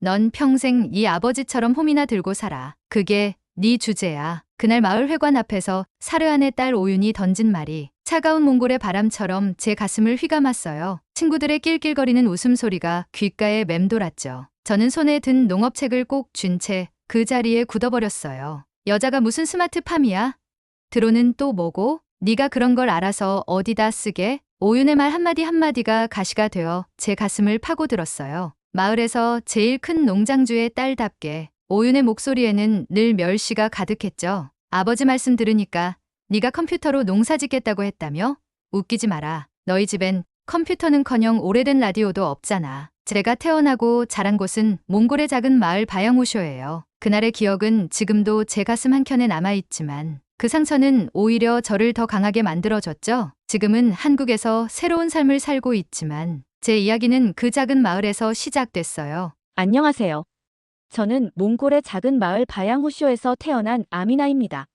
넌 평생 이 아버지처럼 홈이나 들고 살아. 그게 네 주제야. 그날 마을 회관 앞에서 사르한의 딸 오윤이 던진 말이 차가운 몽골의 바람처럼 제 가슴을 휘감았어요. 친구들의 낄낄거리는 웃음소리가 귓가에 맴돌았죠. 저는 손에 든 농업책을 꼭 쥔 채 그 자리에 굳어버렸어요. 여자가 무슨 스마트팜이야? 드론은 또 뭐고? 네가 그런 걸 알아서 어디다 쓰게? 오윤의 말 한마디 한마디가 가시가 되어 제 가슴을 파고들었어요. 마을에서 제일 큰 농장주의 딸답게 오윤의 목소리에는 늘 멸시가 가득했죠. 아버지 말씀 들으니까 네가 컴퓨터로 농사 짓겠다고 했다며? 웃기지 마라. 너희 집엔 컴퓨터는커녕 오래된 라디오도 없잖아. 제가 태어나고 자란 곳은 몽골의 작은 마을 바양우쇼예요. 그날의 기억은 지금도 제 가슴 한켠에 남아있지만 그 상처는 오히려 저를 더 강하게 만들어줬죠. 지금은 한국에서 새로운 삶을 살고 있지만 제 이야기는 그 작은 마을에서 시작됐어요. 안녕하세요. 저는 몽골의 작은 마을 바양후쇼에서 태어난 아미나입니다.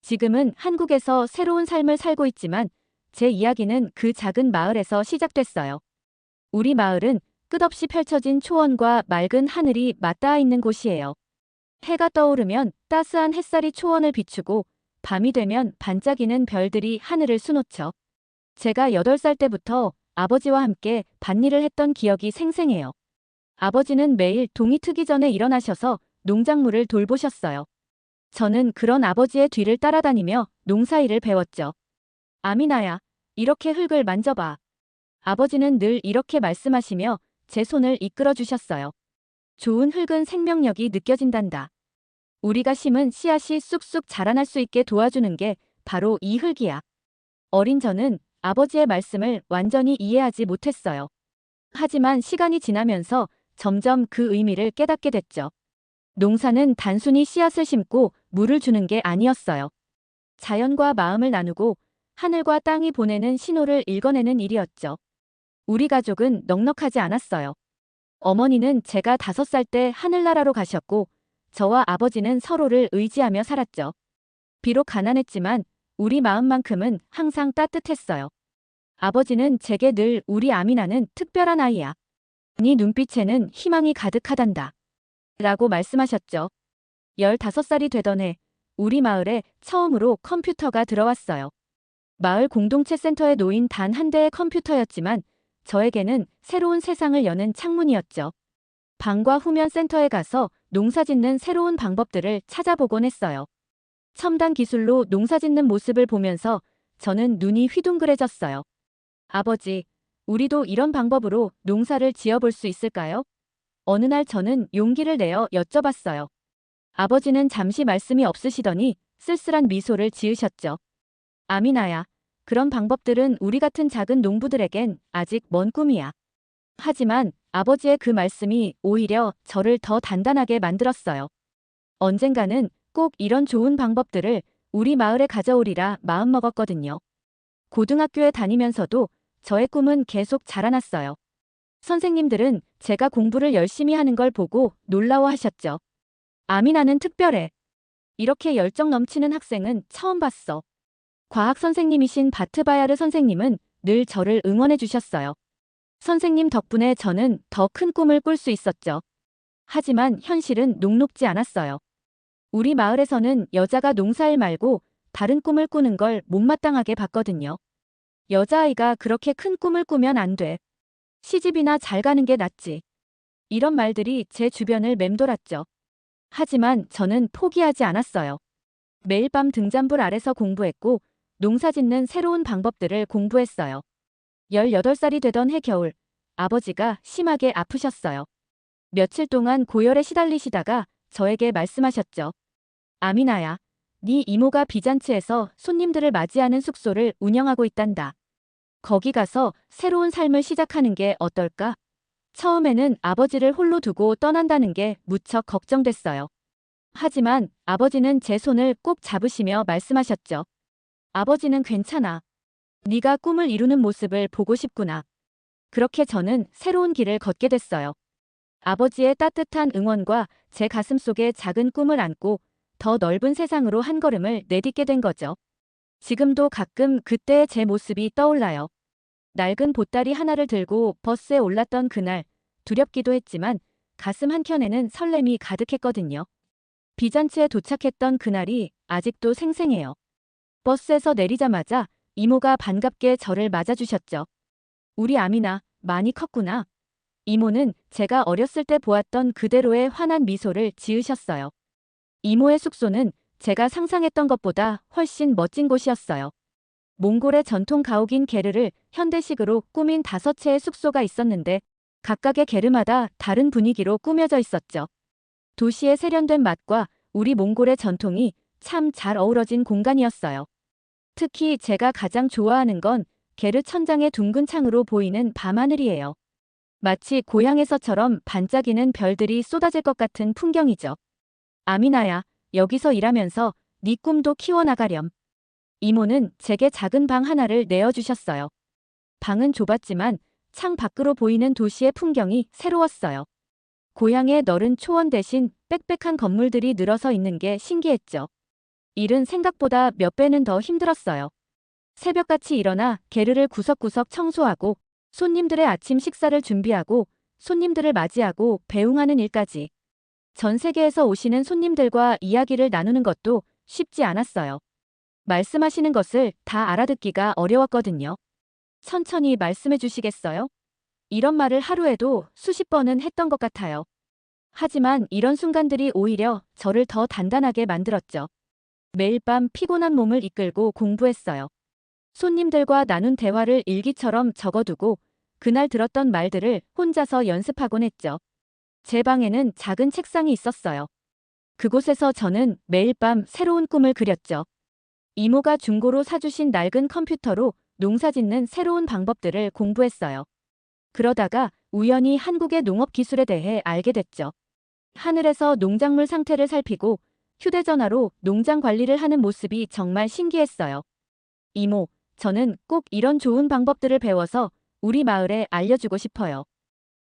지금은 한국에서 새로운 삶을 살고 있지만 제 이야기는 그 작은 마을에서 시작됐어요. 우리 마을은 끝없이 펼쳐진 초원과 맑은 하늘이 맞닿아 있는 곳이에요. 해가 떠오르면 따스한 햇살이 초원을 비추고 밤이 되면 반짝이는 별들이 하늘을 수놓죠. 제가 8살 때부터 아버지와 함께 밭일을 했던 기억이 생생해요. 아버지는 매일 동이 트기 전에 일어나셔서 농작물을 돌보셨어요. 저는 그런 아버지의 뒤를 따라다니며 농사일을 배웠죠. 아미나야, 이렇게 흙을 만져봐. 아버지는 늘 이렇게 말씀하시며 제 손을 이끌어 주셨어요. 좋은 흙은 생명력이 느껴진단다. 우리가 심은 씨앗이 쑥쑥 자라날 수 있게 도와주는 게 바로 이 흙이야. 어린 저는 아버지의 말씀을 완전히 이해하지 못했어요. 하지만 시간이 지나면서 점점 그 의미를 깨닫게 됐죠. 농사는 단순히 씨앗을 심고 물을 주는 게 아니었어요. 자연과 마음을 나누고 하늘과 땅이 보내는 신호를 읽어내는 일이었죠. 우리 가족은 넉넉하지 않았어요. 어머니는 제가 5살 때 하늘나라로 가셨고 저와 아버지는 서로를 의지하며 살았죠. 비록 가난했지만 우리 마음만큼은 항상 따뜻했어요. 아버지는 제게 늘 우리 아미나는 특별한 아이야. 네 눈빛에는 희망이 가득하단다. 라고 말씀하셨죠. 15살이 되던 해 우리 마을에 처음으로 컴퓨터가 들어왔어요. 마을 공동체 센터에 놓인 단 한 대의 컴퓨터였지만 저에게는 새로운 세상을 여는 창문이었죠. 방과 후면 센터에 가서 농사 짓는 새로운 방법들을 찾아보곤 했어요. 첨단 기술로 농사 짓는 모습을 보면서 저는 눈이 휘둥그레졌어요. 아버지, 우리도 이런 방법으로 농사를 지어볼 수 있을까요? 어느 날 저는 용기를 내어 여쭤봤어요. 아버지는 잠시 말씀이 없으시더니 쓸쓸한 미소를 지으셨죠. 아미나야, 그런 방법들은 우리 같은 작은 농부들에겐 아직 먼 꿈이야. 하지만 아버지의 그 말씀이 오히려 저를 더 단단하게 만들었어요. 언젠가는 꼭 이런 좋은 방법들을 우리 마을에 가져오리라 마음먹었거든요. 고등학교에 다니면서도 저의 꿈은 계속 자라났어요. 선생님들은 제가 공부를 열심히 하는 걸 보고 놀라워하셨죠. 아미나는 특별해. 이렇게 열정 넘치는 학생은 처음 봤어. 과학 선생님이신 바트바야르 선생님은 늘 저를 응원해 주셨어요. 선생님 덕분에 저는 더 큰 꿈을 꿀 수 있었죠. 하지만 현실은 녹록지 않았어요. 우리 마을에서는 여자가 농사일 말고 다른 꿈을 꾸는 걸 못마땅하게 봤거든요. 여자아이가 그렇게 큰 꿈을 꾸면 안 돼. 시집이나 잘 가는 게 낫지. 이런 말들이 제 주변을 맴돌았죠. 하지만 저는 포기하지 않았어요. 매일 밤 등잔불 아래서 공부했고 농사 짓는 새로운 방법들을 공부했어요. 18살이 되던 해 겨울, 아버지가 심하게 아프셨어요. 며칠 동안 고열에 시달리시다가 저에게 말씀하셨죠. 아미나야, 네 이모가 비잔츠에서 손님들을 맞이하는 숙소를 운영하고 있단다. 거기 가서 새로운 삶을 시작하는 게 어떨까? 처음에는 아버지를 홀로 두고 떠난다는 게 무척 걱정됐어요. 하지만 아버지는 제 손을 꼭 잡으시며 말씀하셨죠. 아버지는 괜찮아. 네가 꿈을 이루는 모습을 보고 싶구나. 그렇게 저는 새로운 길을 걷게 됐어요. 아버지의 따뜻한 응원과 제 가슴속에 작은 꿈을 안고 더 넓은 세상으로 한 걸음을 내딛게 된 거죠. 지금도 가끔 그때의 제 모습이 떠올라요. 낡은 보따리 하나를 들고 버스에 올랐던 그날, 두렵기도 했지만 가슴 한켠에는 설렘이 가득했거든요. 비잔치에 도착했던 그날이 아직도 생생해요. 버스에서 내리자마자 이모가 반갑게 저를 맞아주셨죠. 우리 아미나, 많이 컸구나. 이모는 제가 어렸을 때 보았던 그대로의 환한 미소를 지으셨어요. 이모의 숙소는 제가 상상했던 것보다 훨씬 멋진 곳이었어요. 몽골의 전통 가옥인 게르를 현대식으로 꾸민 5채의 숙소가 있었는데 각각의 게르마다 다른 분위기로 꾸며져 있었죠. 도시의 세련된 맛과 우리 몽골의 전통이 참 잘 어우러진 공간이었어요. 특히 제가 가장 좋아하는 건 게르 천장의 둥근 창으로 보이는 밤하늘이에요. 마치 고향에서처럼 반짝이는 별들이 쏟아질 것 같은 풍경이죠. 아미나야, 여기서 일하면서 네 꿈도 키워나가렴. 이모는 제게 작은 방 하나를 내어주셨어요. 방은 좁았지만 창 밖으로 보이는 도시의 풍경이 새로웠어요. 고향의 너른 초원 대신 빽빽한 건물들이 늘어서 있는 게 신기했죠. 일은 생각보다 몇 배는 더 힘들었어요. 새벽같이 일어나 게르를 구석구석 청소하고 손님들의 아침 식사를 준비하고 손님들을 맞이하고 배웅하는 일까지. 전 세계에서 오시는 손님들과 이야기를 나누는 것도 쉽지 않았어요. 말씀하시는 것을 다 알아듣기가 어려웠거든요. 천천히 말씀해 주시겠어요? 이런 말을 하루에도 수십 번은 했던 것 같아요. 하지만 이런 순간들이 오히려 저를 더 단단하게 만들었죠. 매일 밤 피곤한 몸을 이끌고 공부했어요. 손님들과 나눈 대화를 일기처럼 적어두고 그날 들었던 말들을 혼자서 연습하곤 했죠. 제 방에는 작은 책상이 있었어요. 그곳에서 저는 매일 밤 새로운 꿈을 그렸죠. 이모가 중고로 사주신 낡은 컴퓨터로 농사 짓는 새로운 방법들을 공부했어요. 그러다가 우연히 한국의 농업 기술에 대해 알게 됐죠. 하늘에서 농작물 상태를 살피고 휴대전화로 농장 관리를 하는 모습이 정말 신기했어요. 이모, 저는 꼭 이런 좋은 방법들을 배워서 우리 마을에 알려주고 싶어요.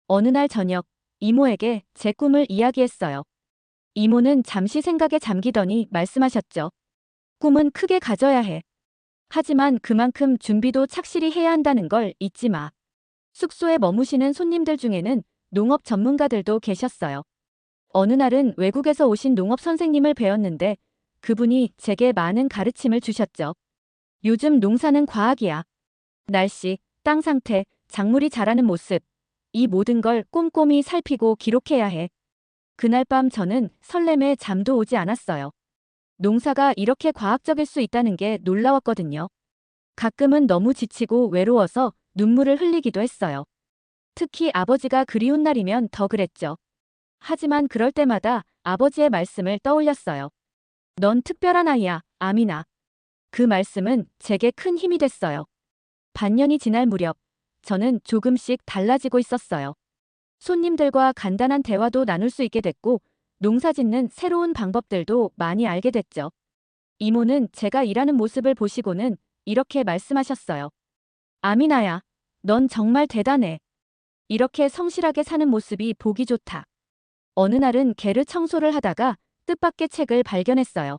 어느 날 저녁, 이모에게 제 꿈을 이야기했어요. 이모는 잠시 생각에 잠기더니 말씀하셨죠. 꿈은 크게 가져야 해. 하지만 그만큼 준비도 착실히 해야 한다는 걸 잊지 마. 숙소에 머무시는 손님들 중에는 농업 전문가들도 계셨어요. 어느 날은 외국에서 오신 농업 선생님을 배웠는데 그분이 제게 많은 가르침을 주셨죠. 요즘 농사는 과학이야. 날씨, 땅 상태, 작물이 자라는 모습, 이 모든 걸 꼼꼼히 살피고 기록해야 해. 그날 밤 저는 설렘에 잠도 오지 않았어요. 농사가 이렇게 과학적일 수 있다는 게 놀라웠거든요. 가끔은 너무 지치고 외로워서 눈물을 흘리기도 했어요. 특히 아버지가 그리운 날이면 더 그랬죠. 하지만 그럴 때마다 아버지의 말씀을 떠올렸어요. 넌 특별한 아이야, 아미나. 그 말씀은 제게 큰 힘이 됐어요. 반년이 지날 무렵, 저는 조금씩 달라지고 있었어요. 손님들과 간단한 대화도 나눌 수 있게 됐고, 농사 짓는 새로운 방법들도 많이 알게 됐죠. 이모는 제가 일하는 모습을 보시고는 이렇게 말씀하셨어요. 아미나야, 넌 정말 대단해. 이렇게 성실하게 사는 모습이 보기 좋다. 어느 날은 게르 청소를 하다가 뜻밖의 책을 발견했어요.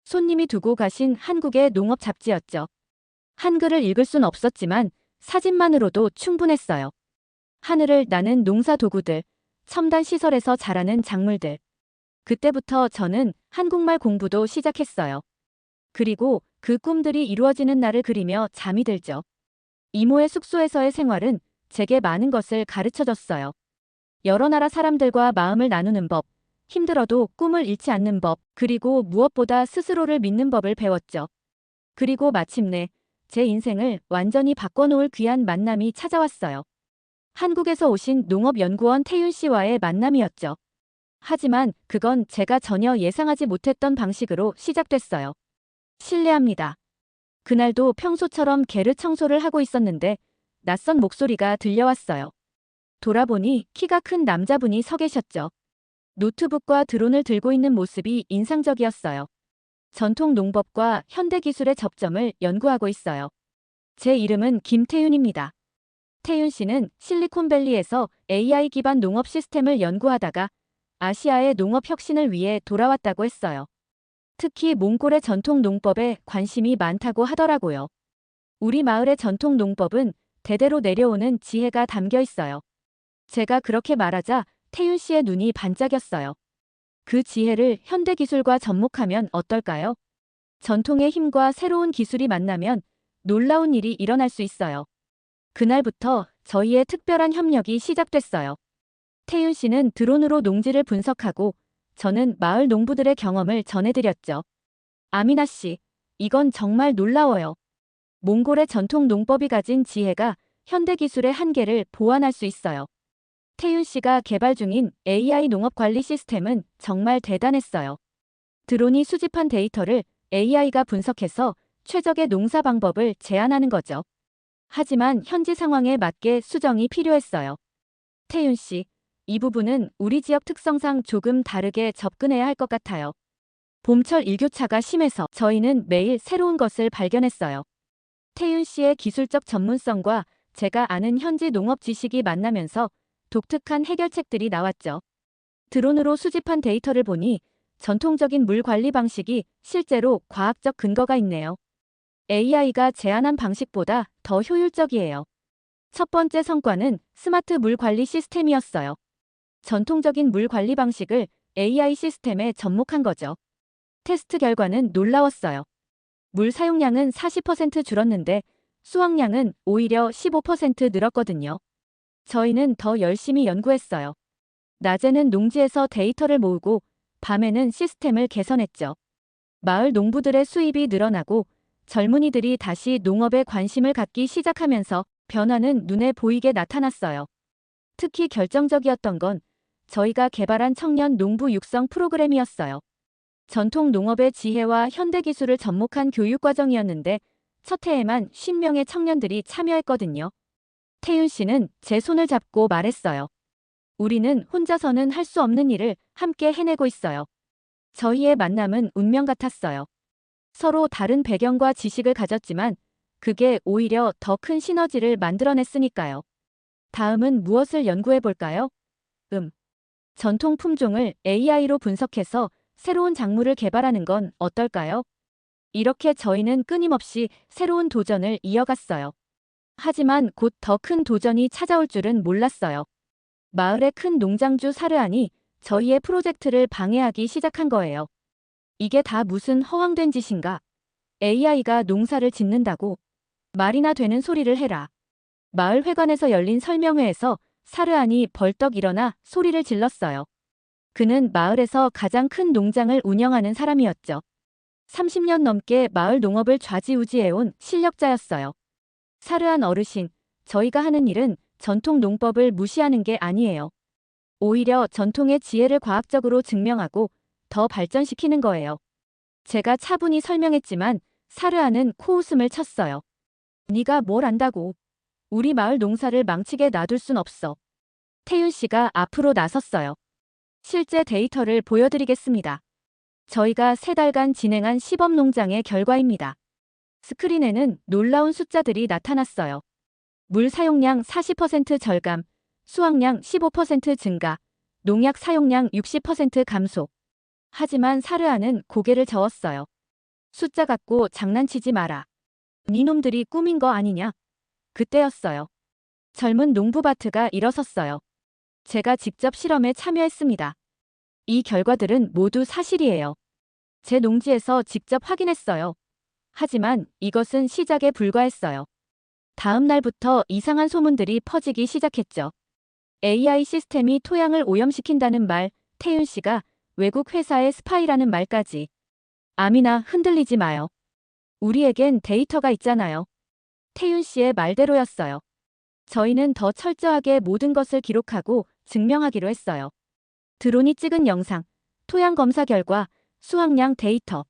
손님이 두고 가신 한국의 농업 잡지였죠. 한글을 읽을 순 없었지만 사진만으로도 충분했어요. 하늘을 나는 농사 도구들, 첨단 시설에서 자라는 작물들. 그때부터 저는 한국말 공부도 시작했어요. 그리고 그 꿈들이 이루어지는 날을 그리며 잠이 들죠. 이모의 숙소에서의 생활은 제게 많은 것을 가르쳐줬어요. 여러 나라 사람들과 마음을 나누는 법, 힘들어도 꿈을 잃지 않는 법, 그리고 무엇보다 스스로를 믿는 법을 배웠죠. 그리고 마침내 제 인생을 완전히 바꿔놓을 귀한 만남이 찾아왔어요. 한국에서 오신 농업연구원 태윤 씨와의 만남이었죠. 하지만 그건 제가 전혀 예상하지 못했던 방식으로 시작됐어요. 실례합니다. 그날도 평소처럼 게르 청소를 하고 있었는데 낯선 목소리가 들려왔어요. 돌아보니 키가 큰 남자분이 서 계셨죠. 노트북과 드론을 들고 있는 모습이 인상적이었어요. 전통 농법과 현대 기술의 접점을 연구하고 있어요. 제 이름은 김태윤입니다. 태윤 씨는 실리콘밸리에서 AI 기반 농업 시스템을 연구하다가 아시아의 농업 혁신을 위해 돌아왔다고 했어요. 특히 몽골의 전통 농법에 관심이 많다고 하더라고요. 우리 마을의 전통 농법은 대대로 내려오는 지혜가 담겨 있어요. 제가 그렇게 말하자 태윤 씨의 눈이 반짝였어요. 그 지혜를 현대 기술과 접목하면 어떨까요? 전통의 힘과 새로운 기술이 만나면 놀라운 일이 일어날 수 있어요. 그날부터 저희의 특별한 협력이 시작됐어요. 태윤 씨는 드론으로 농지를 분석하고 저는 마을 농부들의 경험을 전해드렸죠. 아미나 씨, 이건 정말 놀라워요. 몽골의 전통 농법이 가진 지혜가 현대 기술의 한계를 보완할 수 있어요. 태윤 씨가 개발 중인 AI 농업 관리 시스템은 정말 대단했어요. 드론이 수집한 데이터를 AI가 분석해서 최적의 농사 방법을 제안하는 거죠. 하지만 현지 상황에 맞게 수정이 필요했어요. 태윤 씨, 이 부분은 우리 지역 특성상 조금 다르게 접근해야 할 것 같아요. 봄철 일교차가 심해서 저희는 매일 새로운 것을 발견했어요. 태윤 씨의 기술적 전문성과 제가 아는 현지 농업 지식이 만나면서 독특한 해결책들이 나왔죠. 드론으로 수집한 데이터를 보니 전통적인 물 관리 방식이 실제로 과학적 근거가 있네요. AI가 제안한 방식보다 더 효율적이에요. 첫 번째 성과는 스마트 물 관리 시스템이었어요. 전통적인 물 관리 방식을 AI 시스템에 접목한 거죠. 테스트 결과는 놀라웠어요. 물 사용량은 40% 줄었는데 수확량은 오히려 15% 늘었거든요. 저희는 더 열심히 연구했어요. 낮에는 농지에서 데이터를 모으고 밤에는 시스템을 개선했죠. 마을 농부들의 수입이 늘어나고 젊은이들이 다시 농업에 관심을 갖기 시작하면서 변화는 눈에 보이게 나타났어요. 특히 결정적이었던 건 저희가 개발한 청년 농부 육성 프로그램이었어요. 전통 농업의 지혜와 현대 기술을 접목한 교육 과정이었는데 첫 해에만 50명의 청년들이 참여했거든요. 태윤 씨는 제 손을 잡고 말했어요. 우리는 혼자서는 할 수 없는 일을 함께 해내고 있어요. 저희의 만남은 운명 같았어요. 서로 다른 배경과 지식을 가졌지만 그게 오히려 더 큰 시너지를 만들어냈으니까요. 다음은 무엇을 연구해 볼까요? 전통 품종을 AI로 분석해서 새로운 작물을 개발하는 건 어떨까요? 이렇게 저희는 끊임없이 새로운 도전을 이어갔어요. 하지만 곧 더 큰 도전이 찾아올 줄은 몰랐어요. 마을의 큰 농장주 사르안이 저희의 프로젝트를 방해하기 시작한 거예요. 이게 다 무슨 허황된 짓인가? AI가 농사를 짓는다고 말이나 되는 소리를 해라. 마을 회관에서 열린 설명회에서 사르안이 벌떡 일어나 소리를 질렀어요. 그는 마을에서 가장 큰 농장을 운영하는 사람이었죠. 30년 넘게 마을 농업을 좌지우지해온 실력자였어요. 사르안 어르신, 저희가 하는 일은 전통 농법을 무시하는 게 아니에요. 오히려 전통의 지혜를 과학적으로 증명하고 더 발전시키는 거예요. 제가 차분히 설명했지만 사르안은 코웃음을 쳤어요. 네가 뭘 안다고. 우리 마을 농사를 망치게 놔둘 순 없어. 태윤 씨가 앞으로 나섰어요. 실제 데이터를 보여드리겠습니다. 저희가 3달간 진행한 시범 농장의 결과입니다. 스크린에는 놀라운 숫자들이 나타났어요. 물 사용량 40% 절감, 수확량 15% 증가, 농약 사용량 60% 감소. 하지만 사르안은 고개를 저었어요. 숫자 갖고 장난치지 마라. 니놈들이 꾸민 거 아니냐? 그때였어요. 젊은 농부바트가 일어섰어요. 제가 직접 실험에 참여했습니다. 이 결과들은 모두 사실이에요. 제 농지에서 직접 확인했어요. 하지만 이것은 시작에 불과했어요. 다음 날부터 이상한 소문들이 퍼지기 시작했죠. AI 시스템이 토양을 오염시킨다는 말, 태윤 씨가 외국 회사의 스파이라는 말까지. 아미나, 흔들리지 마요. 우리에겐 데이터가 있잖아요. 태윤 씨의 말대로였어요. 저희는 더 철저하게 모든 것을 기록하고 증명하기로 했어요. 드론이 찍은 영상, 토양 검사 결과, 수확량 데이터.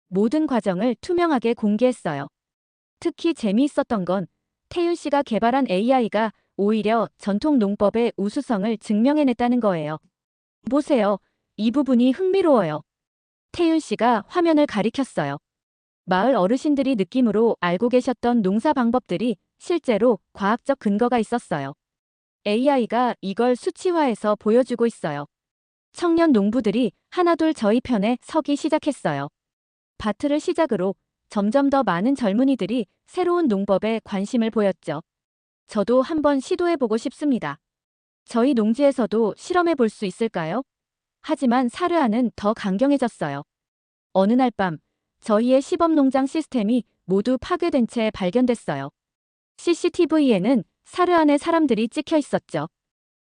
모든 과정을 투명하게 공개했어요. 특히 재미있었던 건 태윤 씨가 개발한 AI가 오히려 전통 농법의 우수성을 증명해냈다는 거예요. 보세요. 이 부분이 흥미로워요. 태윤 씨가 화면을 가리켰어요. 마을 어르신들이 느낌으로 알고 계셨던 농사 방법들이 실제로 과학적 근거가 있었어요. AI가 이걸 수치화해서 보여주고 있어요. 청년 농부들이 하나둘 저희 편에 서기 시작했어요. 밭을 시작으로 점점 더 많은 젊은이들이 새로운 농법에 관심을 보였죠. 저도 한번 시도해보고 싶습니다. 저희 농지에서도 실험해 볼 수 있을까요? 하지만 사르하는 더 강경해졌어요. 어느 날 밤, 저희의 시범농장 시스템이 모두 파괴된 채 발견됐어요. CCTV에는 사르안의 사람들이 찍혀 있었죠.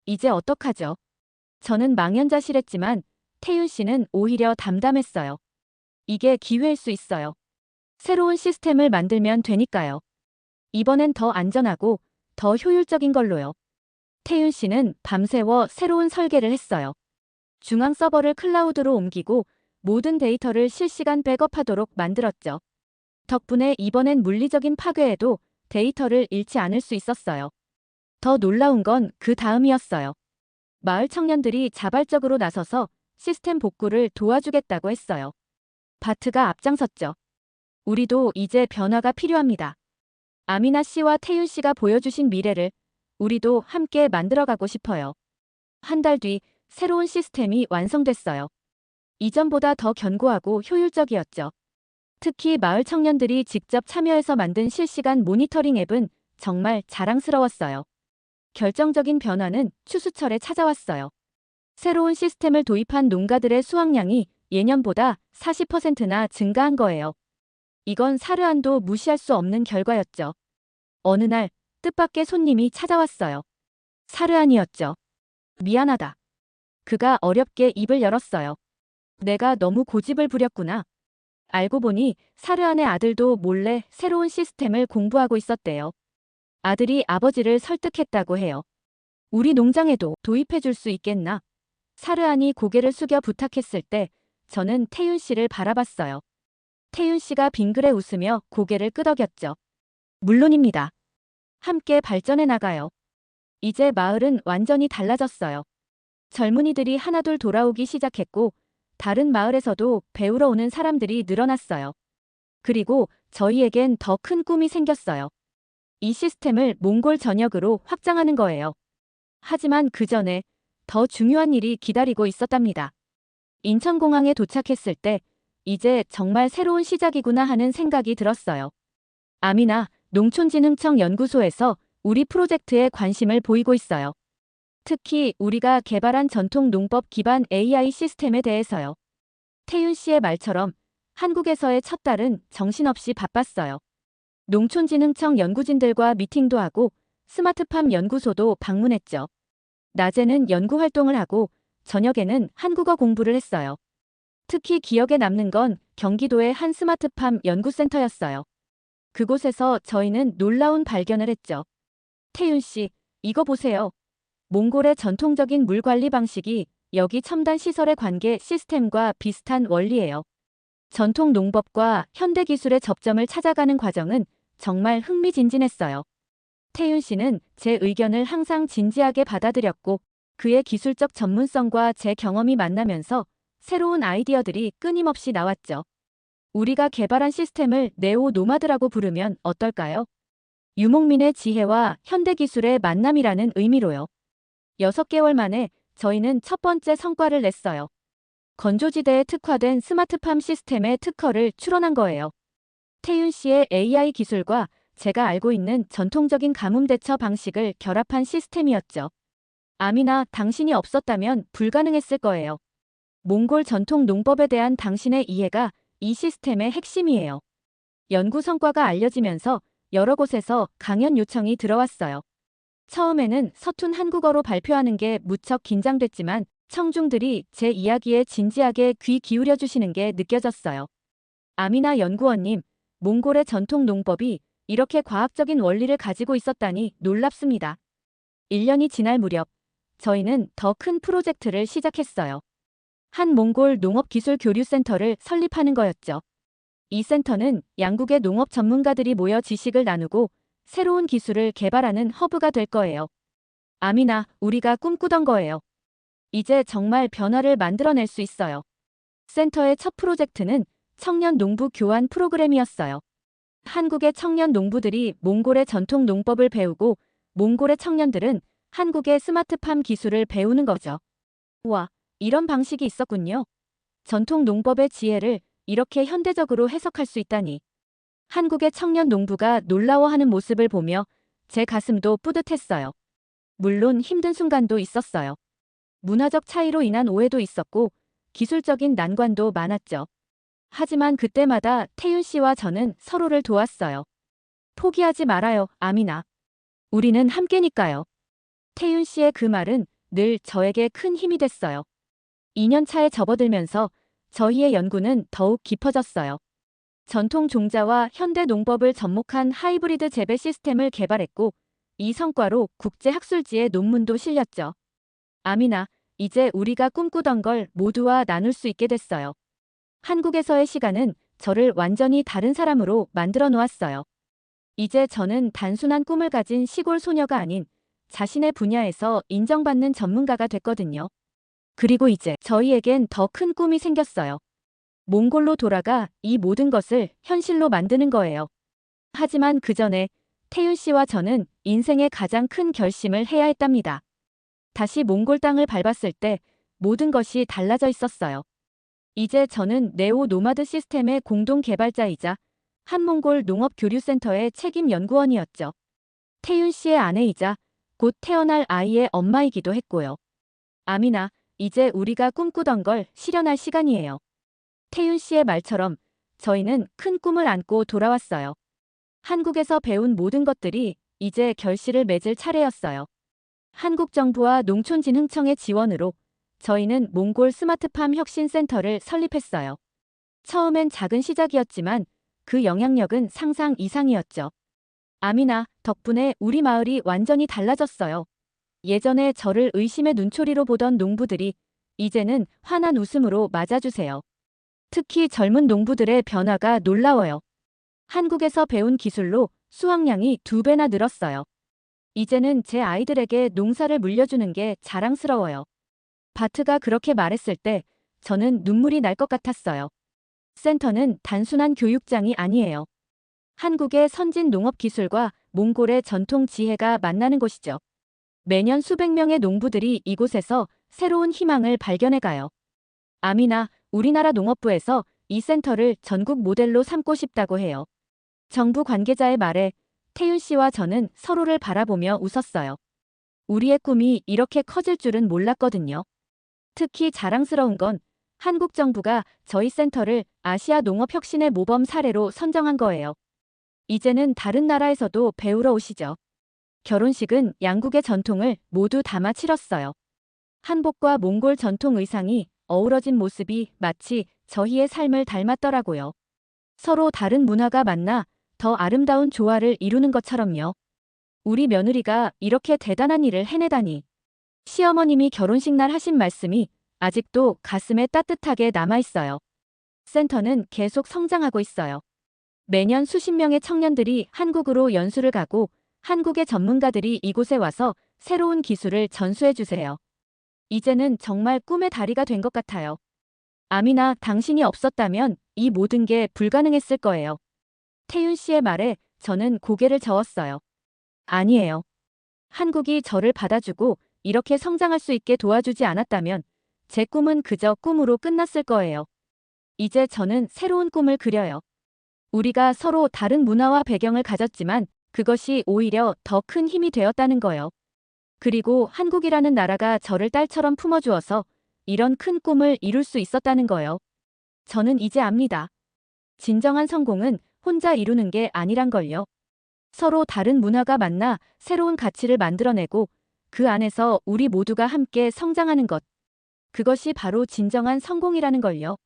이제 어떡하죠? 저는 망연자실했지만 태윤 씨는 오히려 담담했어요. 이게 기회일 수 있어요. 새로운 시스템을 만들면 되니까요. 이번엔 더 안전하고 더 효율적인 걸로요. 태윤 씨는 밤새워 새로운 설계를 했어요. 중앙 서버를 클라우드로 옮기고 모든 데이터를 실시간 백업하도록 만들었죠. 덕분에 이번엔 물리적인 파괴에도 데이터를 잃지 않을 수 있었어요. 더 놀라운 건 그 다음이었어요. 마을 청년들이 자발적으로 나서서 시스템 복구를 도와주겠다고 했어요. 바트가 앞장섰죠. 우리도 이제 변화가 필요합니다. 아미나 씨와 태윤 씨가 보여주신 미래를 우리도 함께 만들어가고 싶어요. 한 달 뒤 새로운 시스템이 완성됐어요. 이전보다 더 견고하고 효율적이었죠. 특히 마을 청년들이 직접 참여해서 만든 실시간 모니터링 앱은 정말 자랑스러웠어요. 결정적인 변화는 추수철에 찾아왔어요. 새로운 시스템을 도입한 농가들의 수확량이 예년보다 40%나 증가한 거예요. 이건 사르안도 무시할 수 없는 결과였죠. 어느 날 뜻밖의 손님이 찾아왔어요. 사르안이었죠. 미안하다. 그가 어렵게 입을 열었어요. 내가 너무 고집을 부렸구나. 알고 보니 사르안의 아들도 몰래 새로운 시스템을 공부하고 있었대요. 아들이 아버지를 설득했다고 해요. 우리 농장에도 도입해 줄 수 있겠나? 사르안이 고개를 숙여 부탁했을 때 저는 태윤 씨를 바라봤어요. 태윤 씨가 빙그레 웃으며 고개를 끄덕였죠. 물론입니다. 함께 발전해 나가요. 이제 마을은 완전히 달라졌어요. 젊은이들이 하나둘 돌아오기 시작했고 다른 마을에서도 배우러 오는 사람들이 늘어났어요. 그리고 저희에겐 더 큰 꿈이 생겼어요. 이 시스템을 몽골 전역으로 확장하는 거예요. 하지만 그 전에 더 중요한 일이 기다리고 있었답니다. 인천공항에 도착했을 때 이제 정말 새로운 시작이구나 하는 생각이 들었어요. 아미나 농촌진흥청 연구소에서 우리 프로젝트에 관심을 보이고 있어요. 특히 우리가 개발한 전통 농법 기반 AI 시스템에 대해서요. 태윤 씨의 말처럼 한국에서의 첫 달은 정신없이 바빴어요. 농촌진흥청 연구진들과 미팅도 하고 스마트팜 연구소도 방문했죠. 낮에는 연구 활동을 하고 저녁에는 한국어 공부를 했어요. 특히 기억에 남는 건 경기도의 한 스마트팜 연구센터였어요. 그곳에서 저희는 놀라운 발견을 했죠. 태윤 씨, 이거 보세요. 몽골의 전통적인 물 관리 방식이 여기 첨단 시설의 관계 시스템과 비슷한 원리예요. 전통 농법과 현대 기술의 접점을 찾아가는 과정은 정말 흥미진진했어요. 태윤 씨는 제 의견을 항상 진지하게 받아들였고 그의 기술적 전문성과 제 경험이 만나면서 새로운 아이디어들이 끊임없이 나왔죠. 우리가 개발한 시스템을 네오 노마드라고 부르면 어떨까요? 유목민의 지혜와 현대 기술의 만남이라는 의미로요. 6개월 만에 저희는 첫 번째 성과를 냈어요. 건조지대에 특화된 스마트팜 시스템의 특허를 출원한 거예요. 태윤 씨의 AI 기술과 제가 알고 있는 전통적인 가뭄 대처 방식을 결합한 시스템이었죠. 아미나, 당신이 없었다면 불가능했을 거예요. 몽골 전통 농법에 대한 당신의 이해가 이 시스템의 핵심이에요. 연구 성과가 알려지면서 여러 곳에서 강연 요청이 들어왔어요. 처음에는 서툰 한국어로 발표하는 게 무척 긴장됐지만 청중들이 제 이야기에 진지하게 귀 기울여 주시는 게 느껴졌어요. 아미나 연구원님, 몽골의 전통 농법이 이렇게 과학적인 원리를 가지고 있었다니 놀랍습니다. 1년이 지날 무렵 저희는 더 큰 프로젝트를 시작했어요. 한 몽골 농업기술교류센터를 설립하는 거였죠. 이 센터는 양국의 농업 전문가들이 모여 지식을 나누고 새로운 기술을 개발하는 허브가 될 거예요. 아미나, 우리가 꿈꾸던 거예요. 이제 정말 변화를 만들어낼 수 있어요. 센터의 첫 프로젝트는 청년 농부 교환 프로그램이었어요. 한국의 청년 농부들이 몽골의 전통 농법을 배우고 몽골의 청년들은 한국의 스마트팜 기술을 배우는 거죠. 우와, 이런 방식이 있었군요. 전통 농법의 지혜를 이렇게 현대적으로 해석할 수 있다니. 한국의 청년 농부가 놀라워하는 모습을 보며 제 가슴도 뿌듯했어요. 물론 힘든 순간도 있었어요. 문화적 차이로 인한 오해도 있었고 기술적인 난관도 많았죠. 하지만 그때마다 태윤 씨와 저는 서로를 도왔어요. 포기하지 말아요, 아미나. 우리는 함께니까요. 태윤 씨의 그 말은 늘 저에게 큰 힘이 됐어요. 2년 차에 접어들면서 저희의 연구는 더욱 깊어졌어요. 전통 종자와 현대 농법을 접목한 하이브리드 재배 시스템을 개발했고 이 성과로 국제 학술지에 논문도 실렸죠. 아미나, 이제 우리가 꿈꾸던 걸 모두와 나눌 수 있게 됐어요. 한국에서의 시간은 저를 완전히 다른 사람으로 만들어 놓았어요. 이제 저는 단순한 꿈을 가진 시골 소녀가 아닌 자신의 분야에서 인정받는 전문가가 됐거든요. 그리고 이제 저희에겐 더 큰 꿈이 생겼어요. 몽골로 돌아가 이 모든 것을 현실로 만드는 거예요. 하지만 그 전에 태윤 씨와 저는 인생의 가장 큰 결심을 해야 했답니다. 다시 몽골 땅을 밟았을 때 모든 것이 달라져 있었어요. 이제 저는 네오 노마드 시스템의 공동 개발자이자 한몽골 농업교류센터의 책임 연구원이었죠. 태윤 씨의 아내이자 곧 태어날 아이의 엄마이기도 했고요. 아미나, 이제 우리가 꿈꾸던 걸 실현할 시간이에요. 태윤 씨의 말처럼 저희는 큰 꿈을 안고 돌아왔어요. 한국에서 배운 모든 것들이 이제 결실을 맺을 차례였어요. 한국 정부와 농촌진흥청의 지원으로 저희는 몽골 스마트팜 혁신센터를 설립했어요. 처음엔 작은 시작이었지만 그 영향력은 상상 이상이었죠. 아미나, 덕분에 우리 마을이 완전히 달라졌어요. 예전에 저를 의심의 눈초리로 보던 농부들이 이제는 환한 웃음으로 맞아주세요. 특히 젊은 농부들의 변화가 놀라워요. 한국에서 배운 기술로 수확량이 2배나 늘었어요. 이제는 제 아이들에게 농사를 물려주는 게 자랑스러워요. 바트가 그렇게 말했을 때 저는 눈물이 날 것 같았어요. 센터는 단순한 교육장이 아니에요. 한국의 선진 농업 기술과 몽골의 전통 지혜가 만나는 곳이죠. 매년 수백 명의 농부들이 이곳에서 새로운 희망을 발견해가요. 아미나, 우리나라 농업부에서 이 센터를 전국 모델로 삼고 싶다고 해요. 정부 관계자의 말에 태윤 씨와 저는 서로를 바라보며 웃었어요. 우리의 꿈이 이렇게 커질 줄은 몰랐거든요. 특히 자랑스러운 건 한국 정부가 저희 센터를 아시아 농업 혁신의 모범 사례로 선정한 거예요. 이제는 다른 나라에서도 배우러 오시죠. 결혼식은 양국의 전통을 모두 담아 치렀어요. 한복과 몽골 전통 의상이 어우러진 모습이 마치 저희의 삶을 닮았더라고요. 서로 다른 문화가 만나 더 아름다운 조화를 이루는 것처럼요. 우리 며느리가 이렇게 대단한 일을 해내다니. 시어머님이 결혼식 날 하신 말씀이 아직도 가슴에 따뜻하게 남아있어요. 센터는 계속 성장하고 있어요. 매년 수십 명의 청년들이 한국으로 연수를 가고 한국의 전문가들이 이곳에 와서 새로운 기술을 전수해주세요. 이제는 정말 꿈의 다리가 된 것 같아요. 아미나, 당신이 없었다면 이 모든 게 불가능했을 거예요. 태윤 씨의 말에 저는 고개를 저었어요. 아니에요. 한국이 저를 받아주고 이렇게 성장할 수 있게 도와주지 않았다면 제 꿈은 그저 꿈으로 끝났을 거예요. 이제 저는 새로운 꿈을 그려요. 우리가 서로 다른 문화와 배경을 가졌지만 그것이 오히려 더 큰 힘이 되었다는 거요. 그리고 한국이라는 나라가 저를 딸처럼 품어주어서 이런 큰 꿈을 이룰 수 있었다는 거요. 저는 이제 압니다. 진정한 성공은 혼자 이루는 게 아니란 걸요. 서로 다른 문화가 만나 새로운 가치를 만들어내고 그 안에서 우리 모두가 함께 성장하는 것. 그것이 바로 진정한 성공이라는 걸요.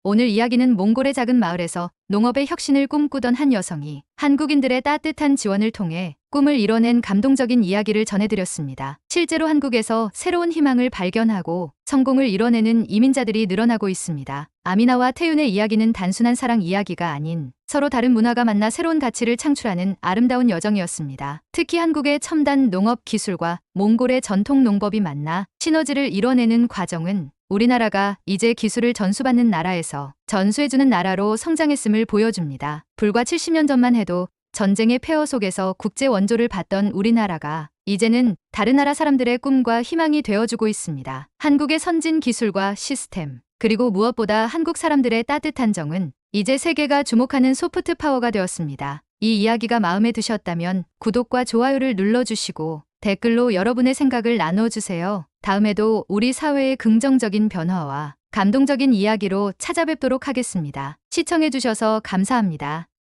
오늘 이야기는 몽골의 작은 마을에서 농업의 혁신을 꿈꾸던 한 여성이 한국인들의 따뜻한 지원을 통해 꿈을 이뤄낸 감동적인 이야기를 전해드렸습니다. 실제로 한국에서 새로운 희망을 발견하고 성공을 이뤄내는 이민자들이 늘어나고 있습니다. 아미나와 태윤의 이야기는 단순한 사랑 이야기가 아닌 서로 다른 문화가 만나 새로운 가치를 창출하는 아름다운 여정이었습니다. 특히 한국의 첨단 농업 기술과 몽골의 전통 농법이 만나 시너지를 이뤄내는 과정은 우리나라가 이제 기술을 전수받는 나라에서 전수해주는 나라로 성장했음을 보여줍니다. 불과 70년 전만 해도 전쟁의 폐허 속에서 국제 원조를 받던 우리나라가 이제는 다른 나라 사람들의 꿈과 희망이 되어주고 있습니다. 한국의 선진 기술과 시스템, 그리고 무엇보다 한국 사람들의 따뜻한 정은 이제 세계가 주목하는 소프트 파워가 되었습니다. 이 이야기가 마음에 드셨다면 구독과 좋아요를 눌러주시고 댓글로 여러분의 생각을 나눠주세요. 다음에도 우리 사회의 긍정적인 변화와 감동적인 이야기로 찾아뵙도록 하겠습니다. 시청해주셔서 감사합니다.